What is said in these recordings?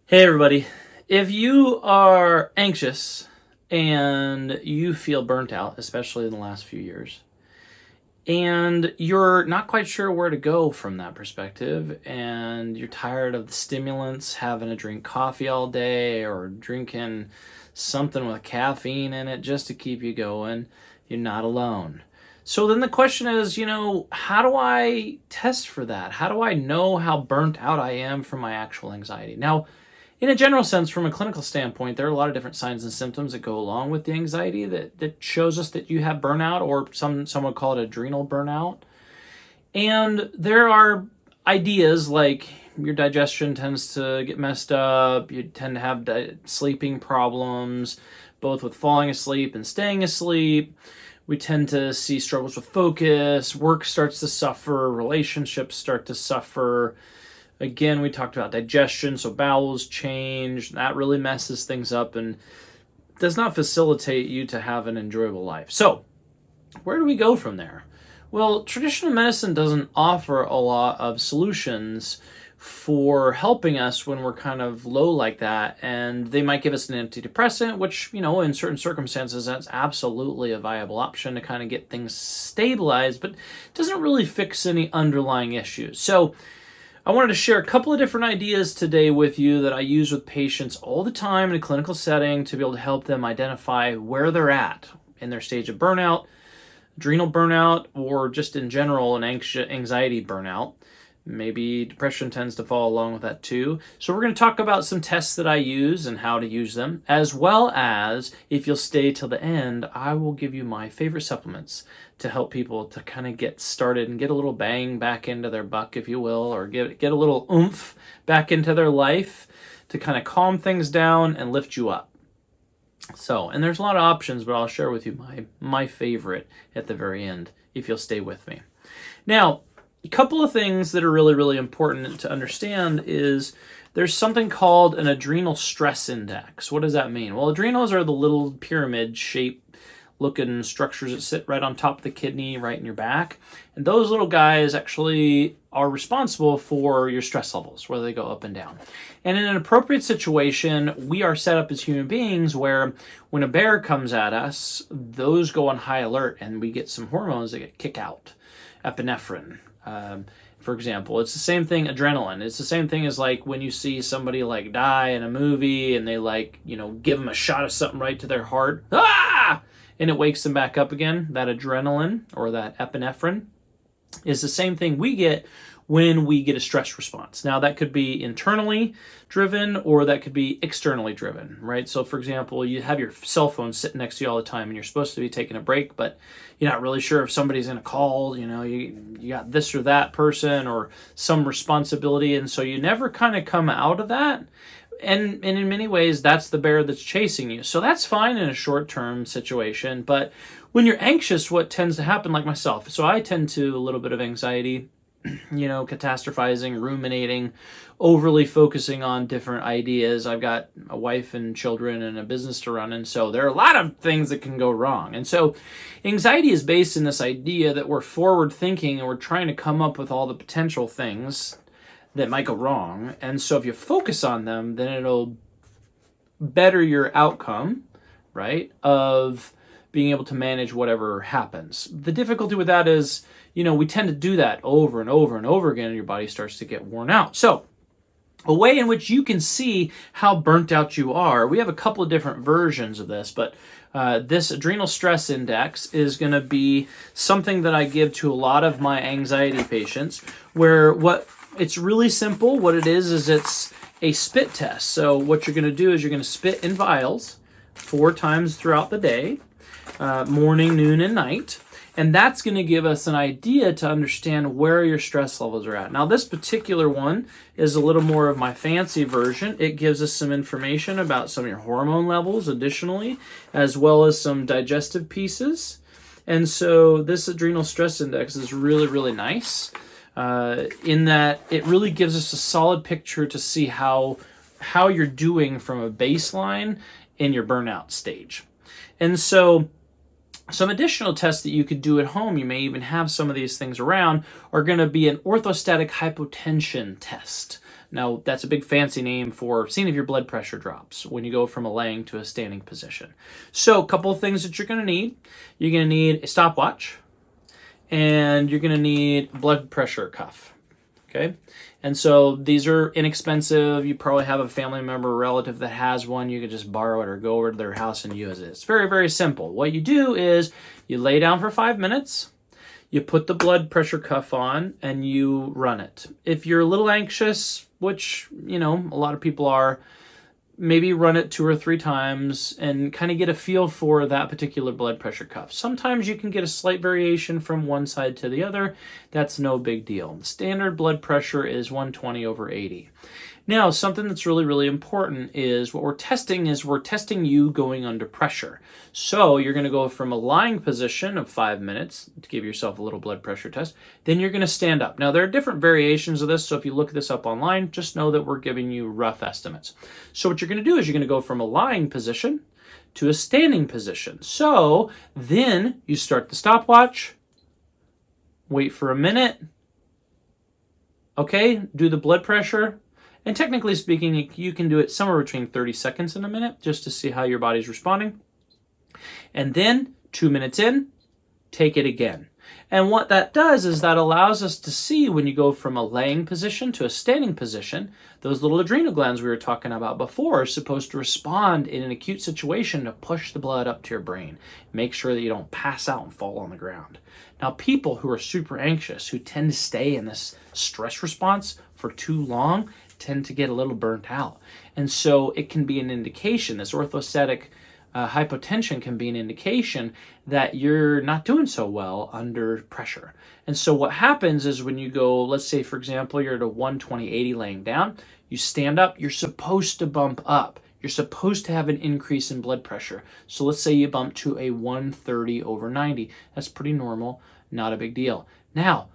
Hey everybody, if you are anxious and you feel burnt out, especially in the last few years, and you're not quite sure where to go from that perspective, and you're tired of the stimulants, having to drink coffee all day or drinking something with caffeine in it just to keep you going, you're not alone. So then the question is, how do I test for that? How do I know how burnt out I am from my actual anxiety? Now, in a general sense, from a clinical standpoint, there are a lot of different signs and symptoms that go along with the anxiety that shows us that you have burnout, or some would call it adrenal burnout. And there are ideas like your digestion tends to get messed up, you tend to have sleeping problems, both with falling asleep and staying asleep. We tend to see struggles with focus, work starts to suffer, relationships start to suffer. Again, we talked about digestion, so bowels change. That really messes things up and does not facilitate you to have an enjoyable life. So, where do we go from there? Well, traditional medicine doesn't offer a lot of solutions for helping us when we're kind of low like that, and they might give us an antidepressant, which, in certain circumstances, that's absolutely a viable option to kind of get things stabilized, but doesn't really fix any underlying issues. So, I wanted to share a couple of different ideas today with you that I use with patients all the time in a clinical setting to be able to help them identify where they're at in their stage of burnout, adrenal burnout, or just in general an anxiety burnout. Maybe depression tends to fall along with that too. So we're going to talk about some tests that I use and how to use them, as well as, if you'll stay till the end, I will give you my favorite supplements to help people to kind of get started and get a little bang back into their buck, if you will, or get a little oomph back into their life to kind of calm things down and lift you up. So, and there's a lot of options, but I'll share with you my favorite at the very end, if you'll stay with me. Now, a couple of things that are really, really important to understand is there's something called an adrenal stress index. What does that mean? Well, adrenals are the little pyramid-shaped looking structures that sit right on top of the kidney, right in your back. And those little guys actually are responsible for your stress levels, whether they go up and down. And in an appropriate situation, we are set up as human beings where when a bear comes at us, those go on high alert and we get some hormones that get kicked out. Epinephrine. For example, it's the same thing, adrenaline. It's the same thing as like when you see somebody like die in a movie and they give them a shot of something right to their heart. Ah! And it wakes them back up again. That adrenaline or that epinephrine is the same thing we get when we get a stress response. Now, that could be internally driven or that could be externally driven, right? So, for example, you have your cell phone sitting next to you all the time and you're supposed to be taking a break, but you're not really sure if somebody's going to call, you got this or that person or some responsibility, and so you never kind of come out of that. And in many ways, that's the bear that's chasing you. So that's fine in a short-term situation, but when you're anxious, what tends to happen, like myself, so I tend to a little bit of anxiety, catastrophizing, ruminating, overly focusing on different ideas. I've got a wife and children and a business to run, and so there are a lot of things that can go wrong. And so anxiety is based in this idea that we're forward thinking and we're trying to come up with all the potential things that might go wrong. And so if you focus on them, then it'll better your outcome, right, of being able to manage whatever happens. The difficulty with that is, we tend to do that over and over and over again, and your body starts to get worn out. So a way in which you can see how burnt out you are, we have a couple of different versions of this, but this adrenal stress index is going to be something that I give to a lot of my anxiety patients, where it's really simple. What it is it's a spit test. So what you're going to do is you're going to spit in vials 4 times throughout the day, morning, noon, and night. And that's going to give us an idea to understand where your stress levels are at. Now, this particular one is a little more of my fancy version. It gives us some information about some of your hormone levels additionally, as well as some digestive pieces. And so this adrenal stress index is really, really nice in that it really gives us a solid picture to see how you're doing from a baseline in your burnout stage. And so some additional tests that you could do at home, you may even have some of these things around, are going to be an orthostatic hypotension test. Now, that's a big fancy name for seeing if your blood pressure drops when you go from a laying to a standing position. So a couple of things that you're going to need. You're going to need a stopwatch, and you're going to need a blood pressure cuff. Okay, and so these are inexpensive. You probably have a family member or relative that has one. You can just borrow it or go over to their house and use it. It's very, very simple. What you do is you lay down for 5 minutes, you put the blood pressure cuff on, and you run it. If you're a little anxious, which, a lot of people are, maybe run it 2 or 3 times and kind of get a feel for that particular blood pressure cuff. Sometimes you can get a slight variation from one side to the other. That's no big deal. Standard blood pressure is 120/80. Now, something that's really, really important is we're testing you going under pressure. So you're going to go from a lying position of 5 minutes to give yourself a little blood pressure test. Then you're going to stand up. Now, there are different variations of this, so if you look this up online, just know that we're giving you rough estimates. So what you're going to do is you're going to go from a lying position to a standing position. So then you start the stopwatch, wait for a minute, okay, do the blood pressure. And technically speaking, you can do it somewhere between 30 seconds and a minute just to see how your body's responding. And then 2 minutes in, take it again. And what that does is that allows us to see when you go from a laying position to a standing position, those little adrenal glands we were talking about before are supposed to respond in an acute situation to push the blood up to your brain. Make sure that you don't pass out and fall on the ground. Now, people who are super anxious, who tend to stay in this stress response for too long, tend to get a little burnt out. And so it can be an indication, this orthostatic hypotension can be an indication that you're not doing so well under pressure. And so what happens is when you go, let's say, for example, you're at a 120/80 laying down, you stand up, you're supposed to bump up. You're supposed to have an increase in blood pressure. So let's say you bump to a 130/90. That's pretty normal, not a big deal. Now,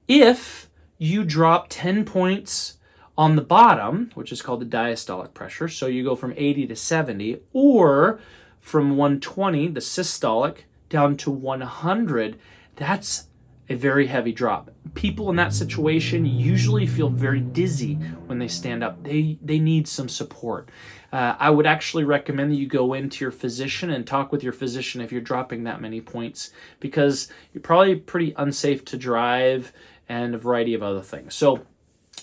if you drop 10 points on the bottom, which is called the diastolic pressure, so you go from 80 to 70, or from 120, the systolic, down to 100, that's a very heavy drop. People in that situation usually feel very dizzy when they stand up. They need some support. I would actually recommend that you go into your physician and talk with your physician if you're dropping that many points, because you're probably pretty unsafe to drive and a variety of other things. So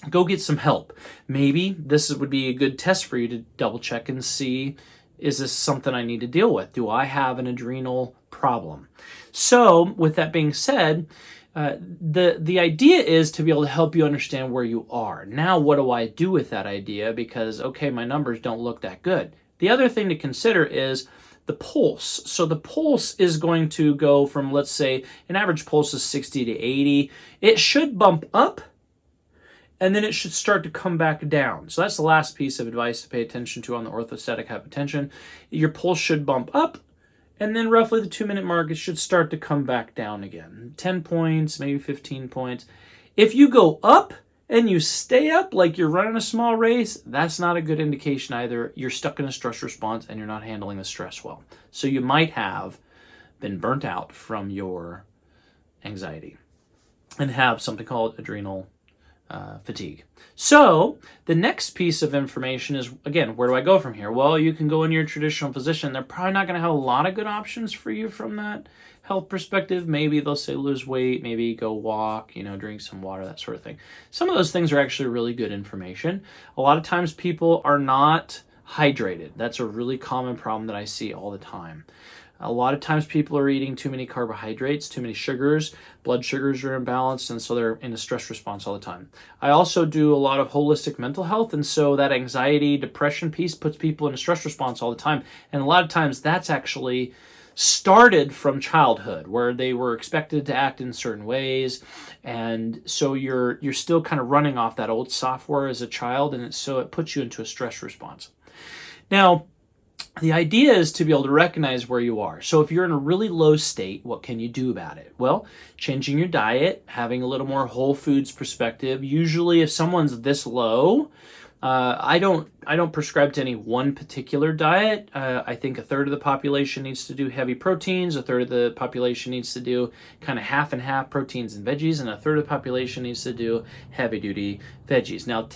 go get some help. Maybe this would be a good test for you to double check and see, is this something I need to deal with? Do I have an adrenal problem? So with that being said, the idea is to be able to help you understand where you are. Now, what do I do with that idea? Because, okay, my numbers don't look that good. The other thing to consider is the pulse. So the pulse is going to go from, let's say, an average pulse is 60 to 80. It should bump up, and then it should start to come back down. So that's the last piece of advice to pay attention to on the orthostatic hypotension. Your pulse should bump up, and then roughly the 2-minute mark, it should start to come back down again. 10 points, maybe 15 points. If you go up and you stay up like you're running a small race, that's not a good indication either. You're stuck in a stress response and you're not handling the stress well. So you might have been burnt out from your anxiety and have something called adrenal fatigue. So the next piece of information is, again, where do I go from here? Well, you can go in your traditional physician. They're probably not going to have a lot of good options for you from that health perspective. Maybe they'll say lose weight, maybe go walk, drink some water, that sort of thing. Some of those things are actually really good information. A lot of times people are not hydrated. That's a really common problem that I see all the time. A lot of times people are eating too many carbohydrates, too many sugars, blood sugars are imbalanced, and so they're in a stress response all the time. I also do a lot of holistic mental health, and so that anxiety, depression piece puts people in a stress response all the time. And a lot of times that's actually started from childhood, where they were expected to act in certain ways, and so you're still kind of running off that old software as a child, and so it puts you into a stress response. Now, the idea is to be able to recognize where you are. So if you're in a really low state, what can you do about it? Well, changing your diet, having a little more whole foods perspective. Usually if someone's this low, I don't prescribe to any one particular diet. I think a third of the population needs to do heavy proteins, a third of the population needs to do kind of half and half proteins and veggies, and a third of the population needs to do heavy duty veggies. Now,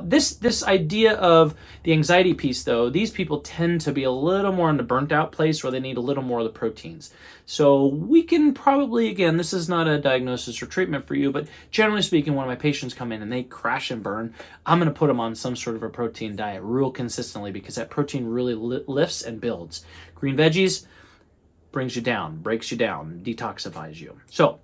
this idea of the anxiety piece, though, these people tend to be a little more in the burnt out place where they need a little more of the proteins. So we can probably, again, this is not a diagnosis or treatment for you, but generally speaking, when my patients come in and they crash and burn, I'm going to put them on some sort of a protein diet real consistently, because that protein really lifts and builds. Green veggies brings you down, breaks you down, detoxifies you. So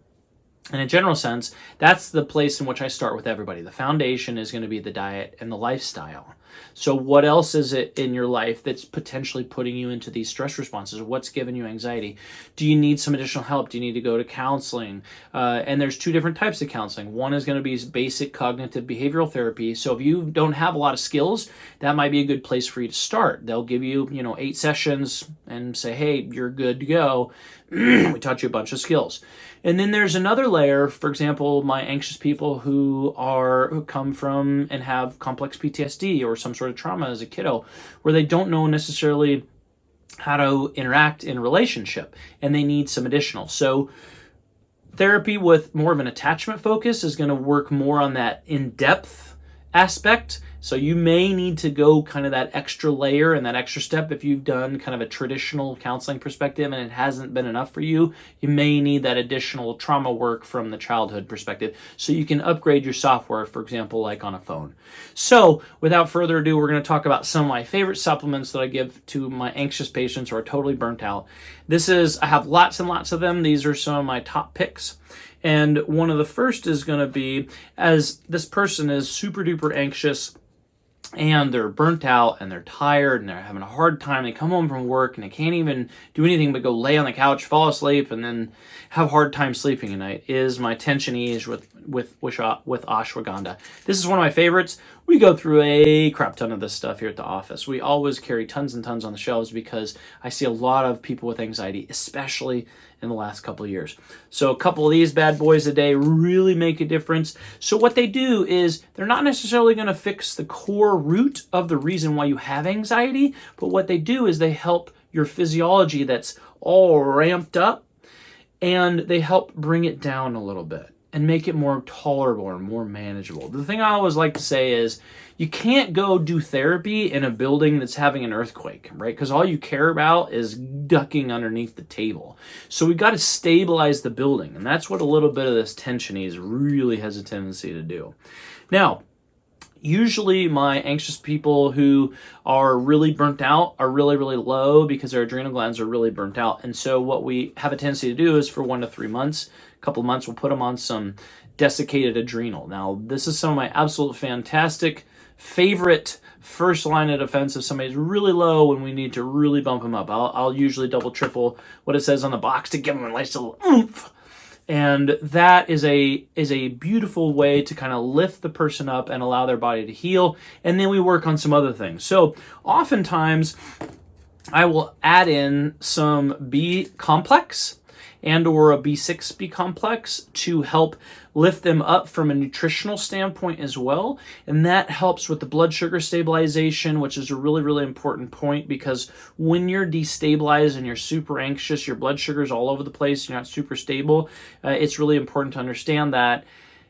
in a general sense, that's the place in which I start with everybody. The foundation is going to be the diet and the lifestyle. So what else is it in your life that's potentially putting you into these stress responses? What's giving you anxiety? Do you need some additional help? Do you need to go to counseling? And there's two different types of counseling. One is going to be basic cognitive behavioral therapy. So if you don't have a lot of skills, that might be a good place for you to start. They'll give you, 8 sessions and say, hey, you're good to go. We taught you a bunch of skills. And then there's another layer, for example, my anxious people who come from and have complex PTSD or some sort of trauma as a kiddo, where they don't know necessarily how to interact in relationship, and they need some additional. So therapy with more of an attachment focus is going to work more on that in-depth aspect. So you may need to go kind of that extra layer and that extra step. If you've done kind of a traditional counseling perspective and it hasn't been enough for you, you may need that additional trauma work from the childhood perspective, so you can upgrade your software, for example, like on a phone. So without further ado, we're going to talk about some of my favorite supplements that I give to my anxious patients who are totally burnt out. I have lots and lots of them. These are some of my top picks. And one of the first is going to be, as this person is super duper anxious and they're burnt out and they're tired and they're having a hard time. They come home from work and they can't even do anything but go lay on the couch, fall asleep, and then have a hard time sleeping at night, is my tension ease with ashwagandha. This is one of my favorites. We go through a crap ton of this stuff here at the office. We always carry tons and tons on the shelves because I see a lot of people with anxiety, especially in the last couple of years. So a couple of these bad boys a day really make a difference. So what they do is they're not necessarily going to fix the core root of the reason why you have anxiety, but what they do is they help your physiology that's all ramped up, and they help bring it down a little bit and make it more tolerable or more manageable. The thing I always like to say is you can't go do therapy in a building that's having an earthquake, right? Because all you care about is ducking underneath the table. So we got to stabilize the building, and that's what a little bit of this tension ease really has a tendency to do. Now, usually my anxious people who are really burnt out are really, really low because their adrenal glands are really burnt out. And so what we have a tendency to do is for 1 to 3 months, a couple of months, we'll put them on some desiccated adrenal. Now, this is some of my absolute fantastic favorite first line of defense if somebody's really low and we need to really bump them up. I'll usually double, triple what it says on the box to give them a nice little oomph. And that is a beautiful way to kind of lift the person up and allow their body to heal. And then we work on some other things. So oftentimes I will add in some B complex and or a B6 B complex to help lift them up from a nutritional standpoint as well. And that helps with the blood sugar stabilization, which is a really, really important point, because when you're destabilized and you're super anxious, your blood sugar is all over the place, you're not super stable, it's really important to understand that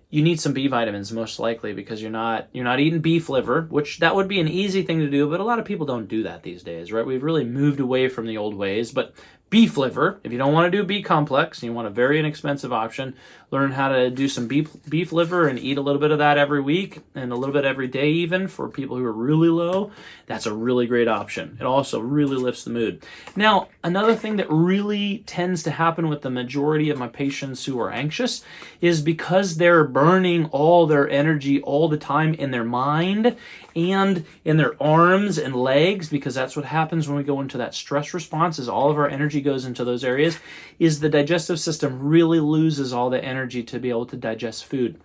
you need some B vitamins most likely, because you're not eating beef liver, which that would be an easy thing to do, but a lot of people don't do that these days, right? We've really moved away from the old ways, but beef liver, if you don't want to do B complex and you want a very inexpensive option, learn how to do some beef liver and eat a little bit of that every week and a little bit every day even for people who are really low. That's a really great option. It also really lifts the mood. Now, another thing that really tends to happen with the majority of my patients who are anxious is because they're burning all their energy all the time in their mind and in their arms and legs, because that's what happens when we go into that stress response, is all of our energy goes into those areas, is the digestive system really loses all the energy to be able to digest food.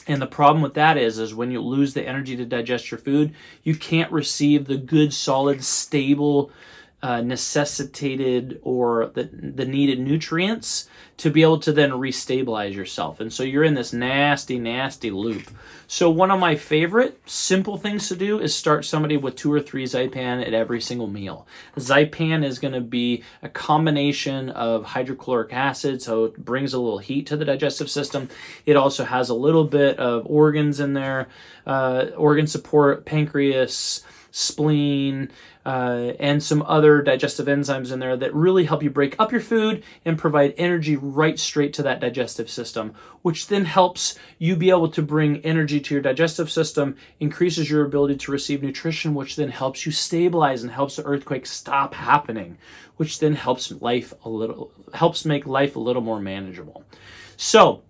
And the problem with that is when you lose the energy to digest your food, you can't receive the good, solid, stable, necessitated or the needed nutrients to be able to then restabilize yourself. And so you're in this nasty, nasty loop. So one of my favorite simple things to do is start somebody with 2 or 3 Zypan at every single meal. Zypan is going to be a combination of hydrochloric acid, so it brings a little heat to the digestive system. It also has a little bit of organs in there, organ support, pancreas, spleen, and some other digestive enzymes in there that really help you break up your food and provide energy right straight to that digestive system, which then helps you be able to bring energy to your digestive system, increases your ability to receive nutrition, which then helps you stabilize and helps the earthquake stop happening, which then helps make life a little more manageable. So,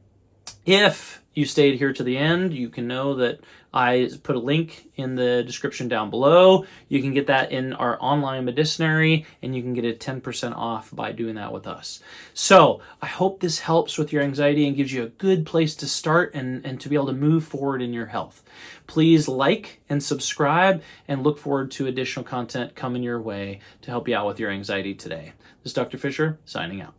if you stayed here to the end, you can know that I put a link in the description down below. You can get that in our online medicinary, and you can get it 10% off by doing that with us. So I hope this helps with your anxiety and gives you a good place to start and to be able to move forward in your health. Please like and subscribe, and look forward to additional content coming your way to help you out with your anxiety today. This is Dr. Fisher, signing out.